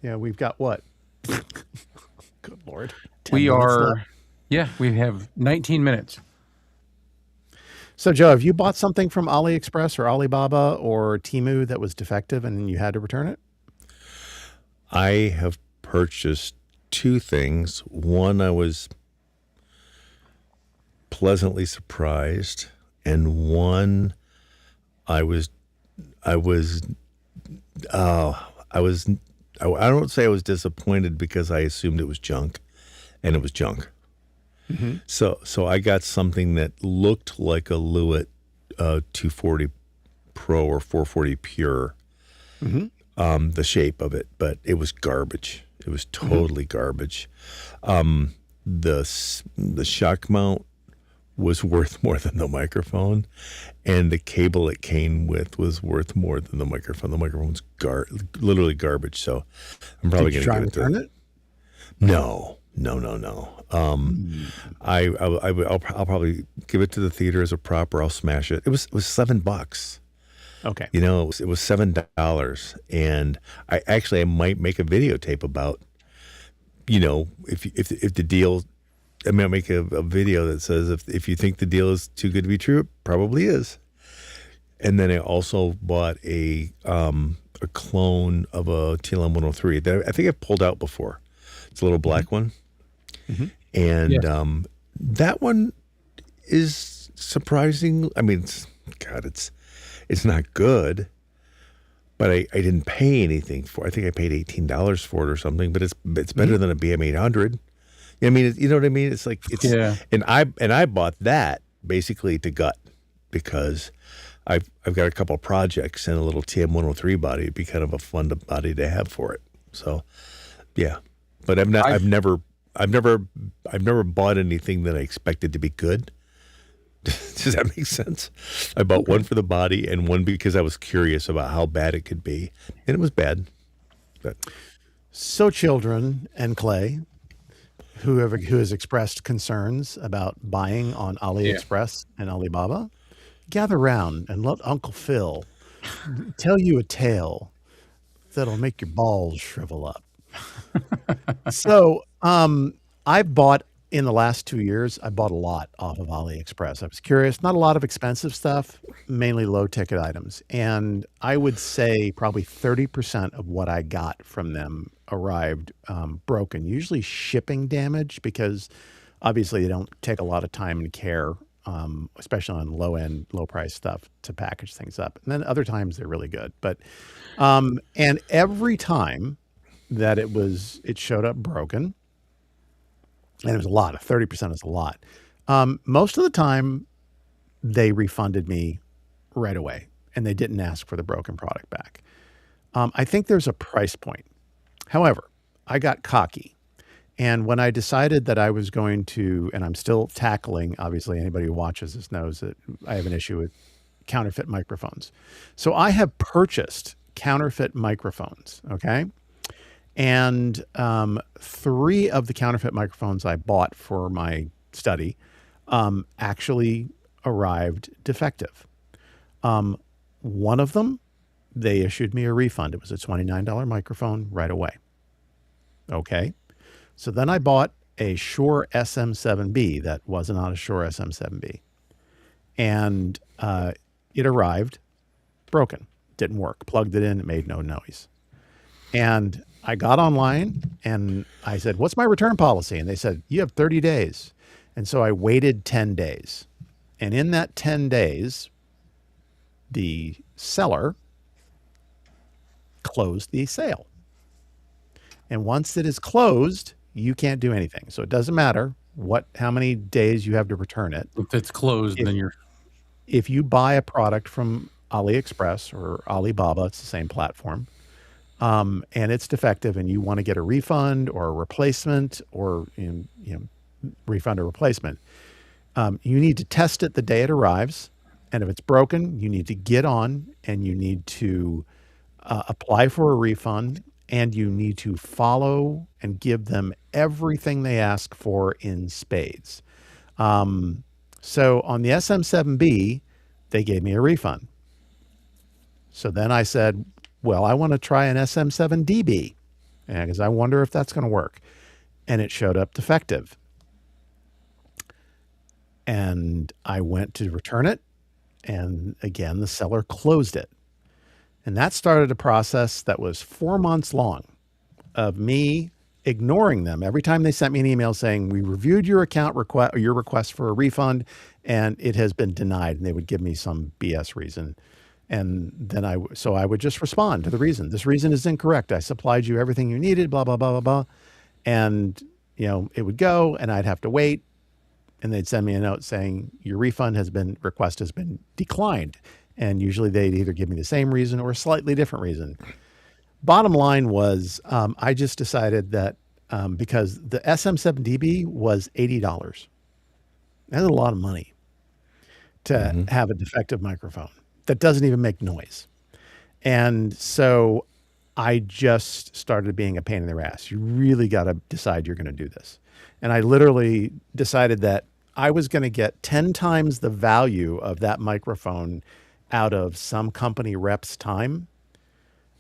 B: Yeah, we've got what? Good Lord. 10
A: We
B: minutes left.
A: are, yeah, we have 19 minutes.
B: So, Joe, have you bought something from AliExpress or Alibaba or Temu that was defective and you had to return it?
C: I have purchased two things. One, I was pleasantly surprised, and one, I was, I was, I was, I don't say I was disappointed because I assumed it was junk, and it was junk.
B: Mm-hmm.
C: So I got something that looked like a Lewitt 240 Pro or 440 Pure,
B: Mm-hmm.
C: the shape of it, but it was garbage. It was totally garbage. The shock mount was worth more than the microphone, and the cable it came with was worth more than the microphone. The microphone's literally garbage. So I'm probably
B: Did you
C: going to
B: try
C: give
B: and
C: it
B: return it?
C: No.
B: Mm.
C: I'll probably give it to the theater as a prop, or I'll smash it. It was $7.
B: Okay.
C: You know, it was $7, and I might make a videotape about, you know, if the deal. I might make a video that says if you think the deal is too good to be true, it probably is. And then I also bought a clone of a TLM 103 that I think I've pulled out before. It's a little black one,
B: Mm-hmm.
C: and
A: Yes.
C: that one is surprising. I mean, it's not good, but I didn't pay anything for it. I think I paid $18 for it or something, but it's better than a BM 800. I mean, you know what I mean? It's like
A: Yeah.
C: and I bought that basically to gut, because I've got a couple of projects and a little TM 103 body. It'd be kind of a fun body to have for it. So, yeah, but I've never bought anything that I expected to be good. Does that make sense? I bought one for the body and one because I was curious about how bad it could be, and it was bad. But
B: So, children and Clay, who has expressed concerns about buying on AliExpress and Alibaba, gather round and let Uncle Phil tell you a tale that'll make your balls shrivel up. So, I bought in the last 2 years, I bought a lot off of AliExpress. I was curious, not a lot of expensive stuff, mainly low ticket items. And I would say probably 30% of what I got from them arrived broken, usually shipping damage, because obviously they don't take a lot of time and care, especially on low end, low price stuff to package things up. And then other times they're really good. But, and every time that it showed up broken, and it was a lot. 30% is a lot. Most of the time, they refunded me right away, and they didn't ask for the broken product back. I think there's a price point. However, I got cocky, and when I decided that I was going to, and I'm still tackling, obviously anybody who watches this knows that I have an issue with counterfeit microphones. So I have purchased counterfeit microphones, okay? And 3 of the counterfeit microphones I bought for my study actually arrived defective. One of them, they issued me a refund. It was a $29 microphone right away. Okay. So then I bought a Shure SM7B that wasn't on a Shure SM7B. And it arrived broken. Didn't work. Plugged it in. It made no noise. And I got online and I said, what's my return policy? And they said, you have 30 days. And so I waited 10 days. And in that 10 days, the seller closed the sale. And once it is closed, you can't do anything. So it doesn't matter how many days you have to return it.
A: If it's closed, then you're
B: If you buy a product from AliExpress or Alibaba, it's the same platform, and it's defective and you want to get a refund or a replacement, or refund or replacement, you need to test it the day it arrives. And if it's broken, you need to get on and you need to apply for a refund, and you need to follow and give them everything they ask for in spades. So on the SM7B, they gave me a refund. So then I said, well, I want to try an SM7DB because I wonder if that's going to work. And it showed up defective. And I went to return it. And again, the seller closed it. And that started a process that was 4 months long of me ignoring them. Every time they sent me an email saying, we reviewed your account request or your request for a refund, and it has been denied. And they would give me some BS reason. And then I would just respond to the reason. This reason is incorrect. I supplied you everything you needed, blah, blah, blah, blah, blah. And, it would go and I'd have to wait. And they'd send me a note saying your request has been declined. And usually they'd either give me the same reason or a slightly different reason. Bottom line was, I just decided that because the SM7DB was $80. That's a lot of money to have a defective microphone that doesn't even make noise. And so I just started being a pain in their ass. You really got to decide you're going to do this. And I literally decided that I was going to get 10 times the value of that microphone out of some company rep's time.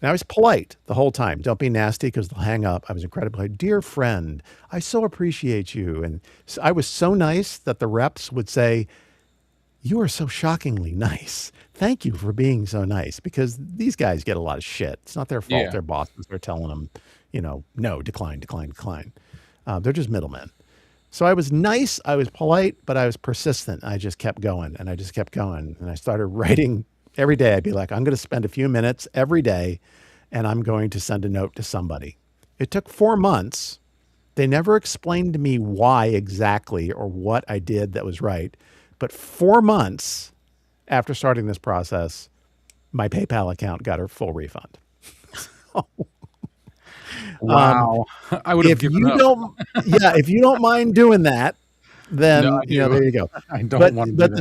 B: And I was polite the whole time. Don't be nasty because they'll hang up. I was incredibly, dear friend, I so appreciate you. And so I was so nice that the reps would say, you are so shockingly nice. Thank you for being so nice, because these guys get a lot of shit. It's not their fault.
A: Yeah.
B: Their bosses are telling them, no, decline. They're just middlemen. So I was nice. I was polite, but I was persistent. I just kept going and I just kept going. And I started writing every day. I'd be like, I'm going to spend a few minutes every day and I'm going to send a note to somebody. It took 4 months. They never explained to me why exactly or what I did that was right. But 4 months after starting this process, my PayPal account got a full refund.
A: Wow. I would have
B: If
A: given
B: you
A: up.
B: don't, if you don't mind doing that, then
A: No, I do.
B: there you go.
A: I don't want to do
B: But
A: that.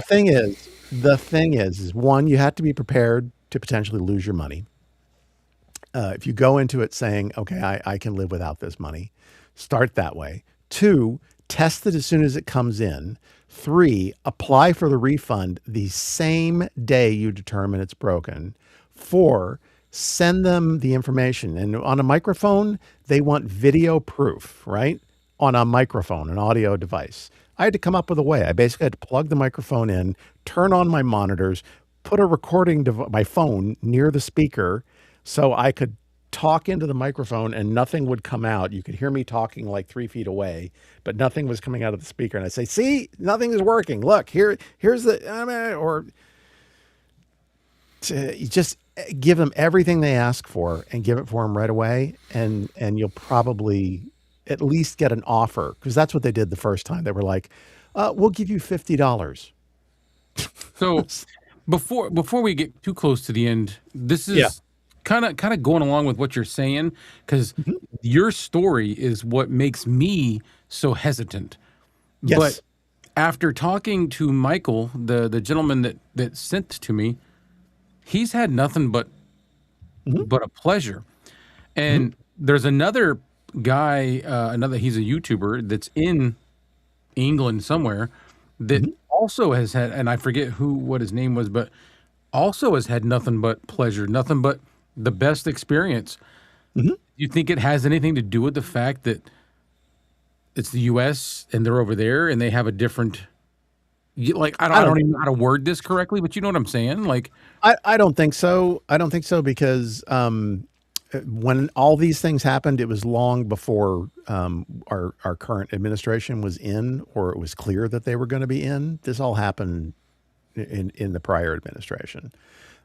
B: the thing is one, you have to be prepared to potentially lose your money. If you go into it saying, okay, I can live without this money, start that way. 2, test it as soon as it comes in. 3, apply for the refund the same day you determine it's broken. 4, send them the information. And on a microphone, they want video proof, right? On a microphone, an audio device. I had to come up with a way. I basically had to plug the microphone in, turn on my monitors, put a my phone near the speaker so I could talk into the microphone and nothing would come out. You could hear me talking like 3 feet away, but nothing was coming out of the speaker. And I'd say, see, nothing is working. Look, here's the, you just give them everything they ask for and give it for them right away. And you'll probably at least get an offer, because that's what they did the first time. They were like, we'll give you $50.
A: So before we get too close to the end, this is
B: Yeah.
A: kind of going along with what you're saying, because your story is what makes me so hesitant.
B: Yes.
A: But after talking to Michael, the gentleman that sent to me, he's had nothing but a pleasure. And there's another guy, he's a YouTuber that's in England somewhere that also has had, and I forget what his name was, but also has had nothing but pleasure, nothing but the best experience. You think it has anything to do with the fact that it's the U.S. and they're over there and they have a different, like, I don't even know how to word this correctly, but you know what I'm saying? Like,
B: I don't think so. I don't think so, because when all these things happened, it was long before our current administration was in, or it was clear that they were going to be in. This all happened in the prior administration.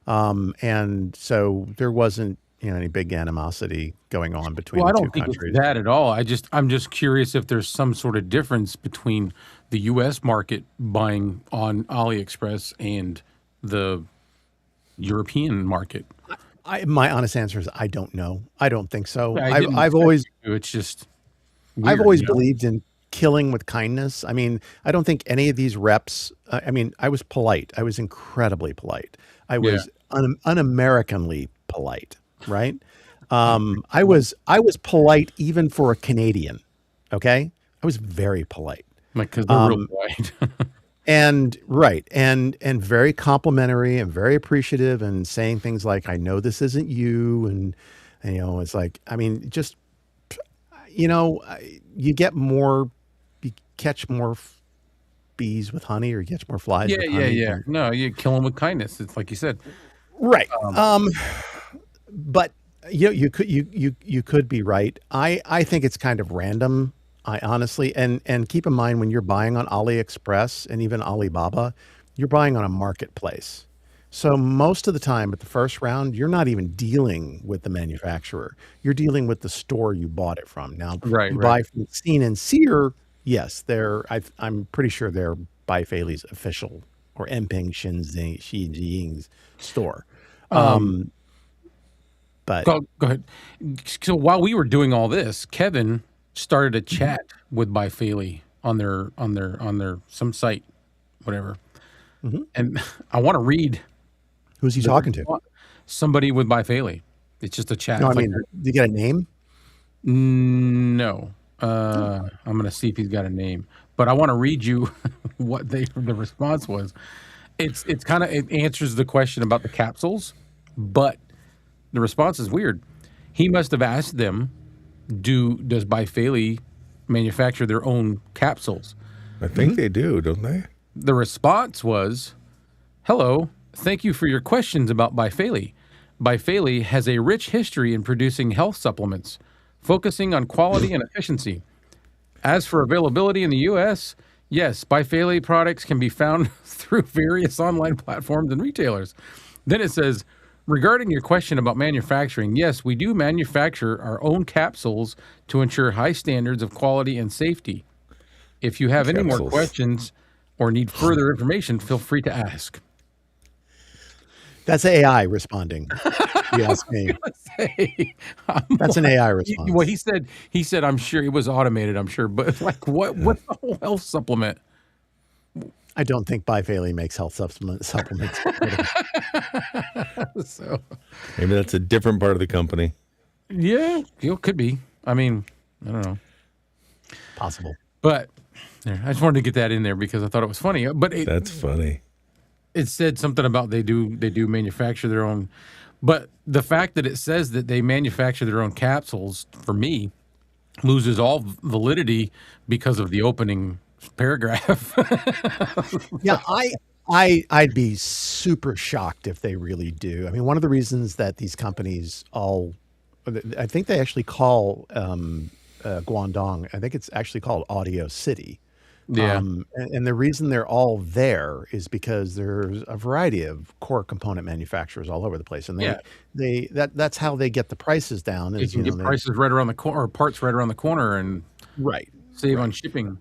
B: And so there wasn't any big animosity going on between
A: well, I
B: the two
A: don't think
B: countries.
A: it's that at all. I'm just curious if there's some sort of difference between the U.S. market buying on AliExpress and the European market.
B: My honest answer is I don't know. I don't think so.
A: I didn't
B: I've always
A: expect you to. It's just
B: I've
A: weird,
B: always
A: you know?
B: believed in killing with kindness. I mean, I don't think any of these reps, I was polite. I was incredibly polite. I was un-Americanly polite. right? I was polite even for a Canadian. Okay, I was very polite.
A: Like, because they're real polite.
B: And right, and very complimentary and very appreciative and saying things like, "I know this isn't you," and it's like, I mean, just you get more, you catch more bees with honey, or you catch more flies
A: Yeah,
B: with
A: yeah,
B: honey.
A: yeah. No, you kill them with kindness. It's like you said.
B: Right. But you could be right. I think it's kind of random. I honestly, and keep in mind, when you're buying on AliExpress and even Alibaba, you're buying on a marketplace. So most of the time at the first round, you're not even dealing with the manufacturer. You're dealing with the store you bought it from. Now,
A: Right,
B: you
A: right.
B: buy from Scene and Sear, yes, I'm pretty sure they're Bai Feilei's official, or Enping Xinjiang's store.
A: Um,
B: But
A: go ahead. So while we were doing all this, Kevin started a chat with Bifaley on their some site, whatever.
B: Mhm.
A: And I want to read
B: Who's he
A: the
B: talking to?
A: somebody with Bifaley. It's just a chat.
B: No, I
A: It's like,
B: mean, do you get a name?
A: no. I'm gonna see if he's got a name, but I want to read you what the response was. It's kind of, it answers the question about the capsules, but the response is weird. He must have asked them, does Bifaley manufacture their own capsules?
C: I think they do, don't they?
A: The response was, hello, thank you for your questions about Bifaley. Bifaley has a rich history in producing health supplements, focusing on quality and efficiency. As for availability in the U.S., yes, Bifaley products can be found through various online platforms and retailers. Then it says, regarding your question about manufacturing, yes, we do manufacture our own capsules to ensure high standards of quality and safety. If you have any more
C: Capsules.
A: questions or need further information, feel free to ask.
B: That's AI responding. You ask me.
A: Hey,
B: That's an AI response.
A: well, he said, I'm sure it was automated, I'm sure, but like, what's the whole health supplement?
B: I don't think Bai Fei makes health supplements.
A: So,
C: Maybe that's a different part of the company.
A: yeah, it could be. I mean, I don't know.
B: Possible.
A: But there, I just wanted to get that in there because I thought it was funny. But
C: That's funny.
A: it said something about they do manufacture their own. But the fact that it says that they manufacture their own capsules, for me, loses all validity because of the opening paragraph.
B: Yeah, I'd be super shocked if they really do. I mean, one of the reasons that these companies I think they actually call Guangdong, I think it's actually called Audio City.
A: Yeah.
B: And the reason they're all there is because there's a variety of core component manufacturers all over the place, and
A: Yeah.
B: that's how they get the prices down.
A: You
B: Is
A: can get prices right around the corner, or parts right around the corner, and
B: right.
A: save on shipping.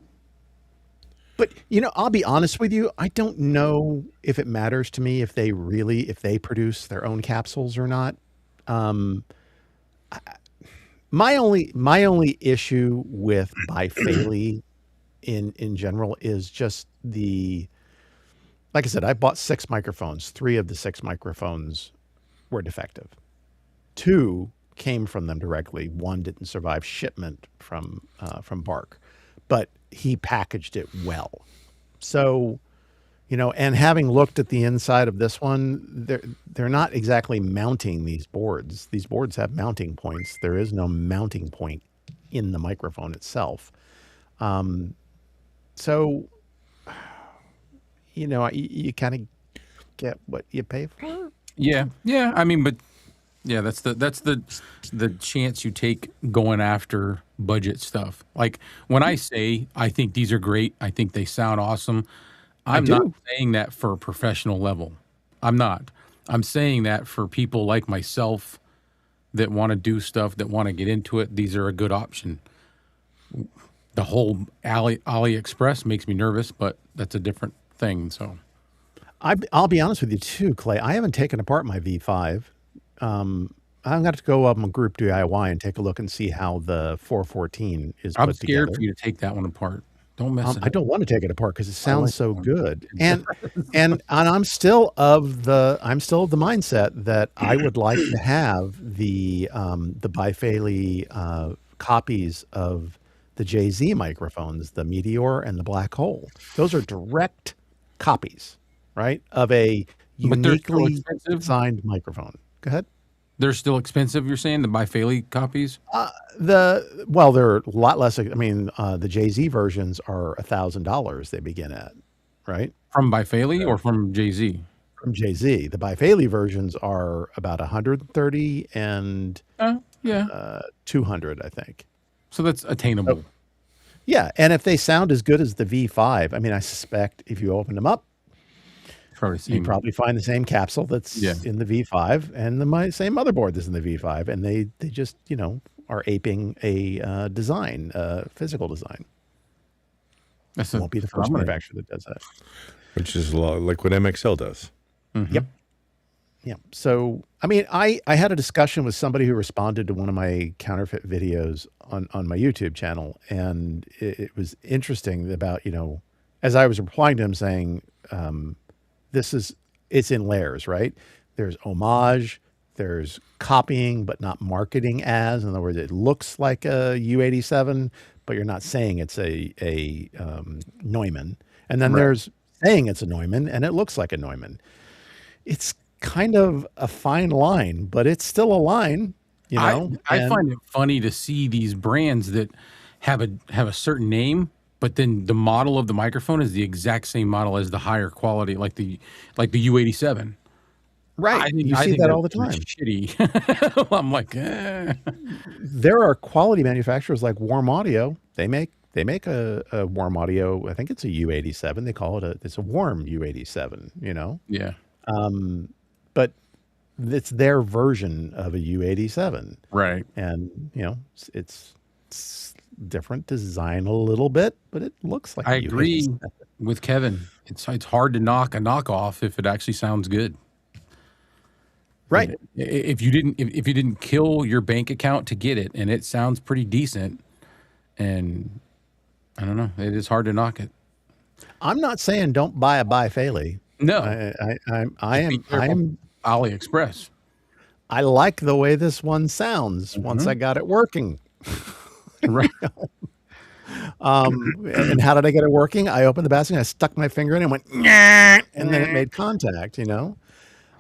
B: But I'll be honest with you. I don't know if it matters to me if they produce their own capsules or not. My only issue with Bifaley in general is just like I said, I bought 6 microphones. 3 of the 6 microphones were defective. 2 came from them directly. 1 didn't survive shipment from Bark, but he packaged it well. So, and having looked at the inside of this one, they're not exactly mounting these boards. These boards have mounting points. There is no mounting point in the microphone itself. So, you kind of get what you pay for.
A: Yeah, yeah. I mean, but yeah, that's the chance you take going after budget stuff. Like when I say I think these are great, I think they sound awesome. I'm not saying that for a professional level. I'm not. I'm saying that for people like myself that want to do stuff, that want to get into it. These are a good option. The whole AliExpress makes me nervous, but that's a different thing. So
B: I'll be honest with you too, Clay. I haven't taken apart my V5. I'm going to go up on Group DIY and take a look and see how the 414 is
A: I'm
B: put
A: scared
B: together.
A: for you to take that one apart, Don't mess it
B: I
A: up.
B: don't want to take it apart because it
A: I like
B: sounds so
A: it.
B: good. And I'm still of the mindset that I would like to have the bifaily copies of the Jay-Z microphones, the Meteor and the Black Hole. Those are direct copies, right, of a
A: But they're still
B: uniquely
A: expensive.
B: designed microphone. Go ahead.
A: They're still expensive. You're saying the bifaily copies
B: They're a lot less. I mean, the Jay-Z versions are $1,000. They begin at, right?
A: from bifaily or from Jay-Z?
B: From Jay-Z. The bifaily versions are about 130 and
A: Yeah.
B: 200, I think.
A: So that's attainable.
B: Yeah, and if they sound as good as the V5, I mean, I suspect if you open them up,
A: Probably
B: you
A: same.
B: probably find the same capsule that's in the V5 and the same motherboard that's in the V5, and they just are aping a design, physical design.
A: That's
B: Won't be the first manufacturer that does that.
C: Which is a lot like what MXL does.
A: Mm-hmm.
B: Yep. Yeah. So, I mean, I had a discussion with somebody who responded to one of my counterfeit videos on my YouTube channel. And it was interesting about, as I was replying to him saying, it's in layers, right? There's homage, there's copying, but not marketing as. In other words, it looks like a U87, but you're not saying it's a Neumann. And then there's saying it's a Neumann and it looks like a Neumann. It's kind of a fine line, but it's still a line,
A: I find it funny to see these brands that have a certain name, but then the model of the microphone is the exact same model as the higher quality, like the U87.
B: Right. You see that all the time.
A: Shitty. I'm like,
B: There are quality manufacturers like Warm Audio. They make a Warm Audio. I think it's a U87. They call it it's a Warm U87.
A: Yeah.
B: But it's their version of a U87.
A: Right.
B: And it's different design a little bit, but it looks like
A: I
B: a
A: agree
B: U87.
A: with Kevin. It's hard to knock a knockoff if it actually sounds good.
B: Right.
A: If you didn't kill your bank account to get it and it sounds pretty decent, and I don't know, it is hard to knock it.
B: I'm not saying don't buy a bifaily.
A: No.
B: I am
A: AliExpress.
B: I like the way this one sounds once I got it working.
A: Right.
B: And how did I get it working? I opened the basket, I stuck my finger in and went, and then it made contact,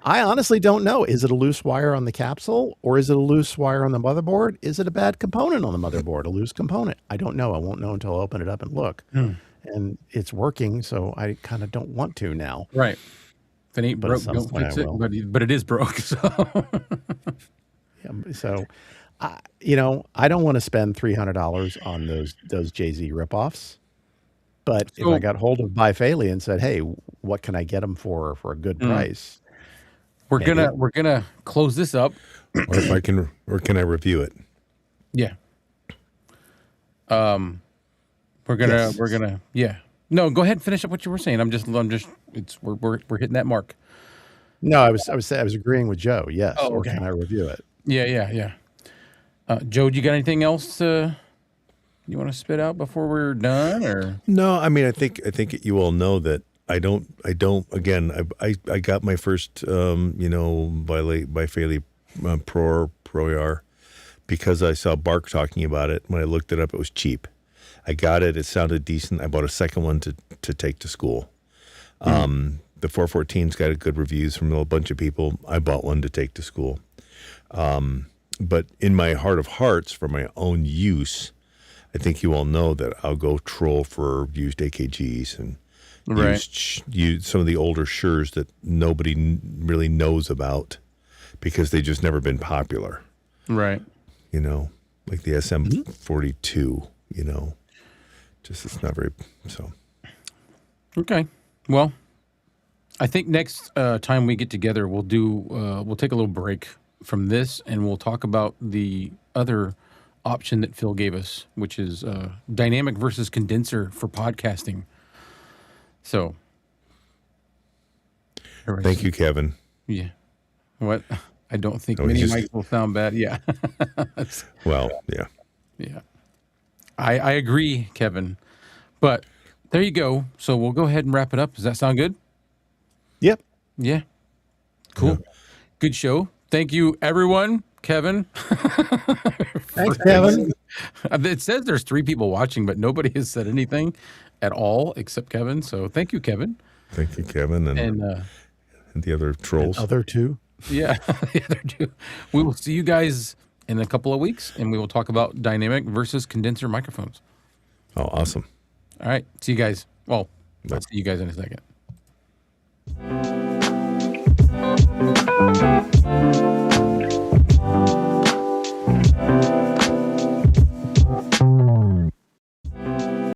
B: I honestly don't know. Is it a loose wire on the capsule or is it a loose wire on the motherboard? Is it a bad component on the motherboard, a loose component? I don't know. I won't know until I open it up and look. And it's working, so I kind of don't want to now.
A: Right. If it ain't
B: But
A: broke,
B: at some
A: don't
B: point
A: fix
B: I
A: it.
B: will.
A: But it is broke. So
B: Yeah, so, I don't want to spend $300 on those Jay-Z ripoffs. But if I got hold of bifaily and said, "Hey, what can I get them for a good price?"
A: we're gonna close this up.
C: Or can I review it?
A: Yeah. We're gonna yeah. No, go ahead and finish up what you were saying. We're hitting that mark.
B: No, I was agreeing with Joe. Yes.
A: Oh,
B: Or
A: okay.
B: can I review it?
A: Yeah. Joe, do you got anything else you want to spit out before we're done, or?
C: No, I mean, I think you all know that I don't. Again, I got my first, bifaily Pro AR because I saw Bark talking about it. When I looked it up, it was cheap. I got it. It sounded decent. I bought a second one to take to school. The 414's got good reviews from a bunch of people. I bought one to take to school. But in my heart of hearts, for my own use, I think you all know that I'll go troll for used AKGs and use some of the older Sures that nobody really knows about because they just never been popular.
A: Right.
C: Like the SM42, just it's not very so.
A: Okay. Well, I think next time we get together, we'll take a little break from this and we'll talk about the other option that Phil gave us, which is dynamic versus condenser for podcasting. So,
C: thank you, Kevin.
A: Yeah. What? I don't think mini mics will sound bad. Yeah.
C: Well, yeah.
A: Yeah. I agree, Kevin. But there you go. So we'll go ahead and wrap it up. Does that sound good?
B: Yep.
A: Yeah. Cool. Good show. Thank you, everyone. Kevin.
B: Thanks, Kevin.
A: It says there's 3 people watching, but nobody has said anything at all except Kevin. So thank you, Kevin.
C: Thank you, Kevin, and the other trolls.
B: Other 2.
A: Yeah, the other 2. We will see you guys in a couple of weeks, and we will talk about dynamic versus condenser microphones.
C: Oh, awesome.
A: All right. See you guys. Well, I'll see you guys in a second.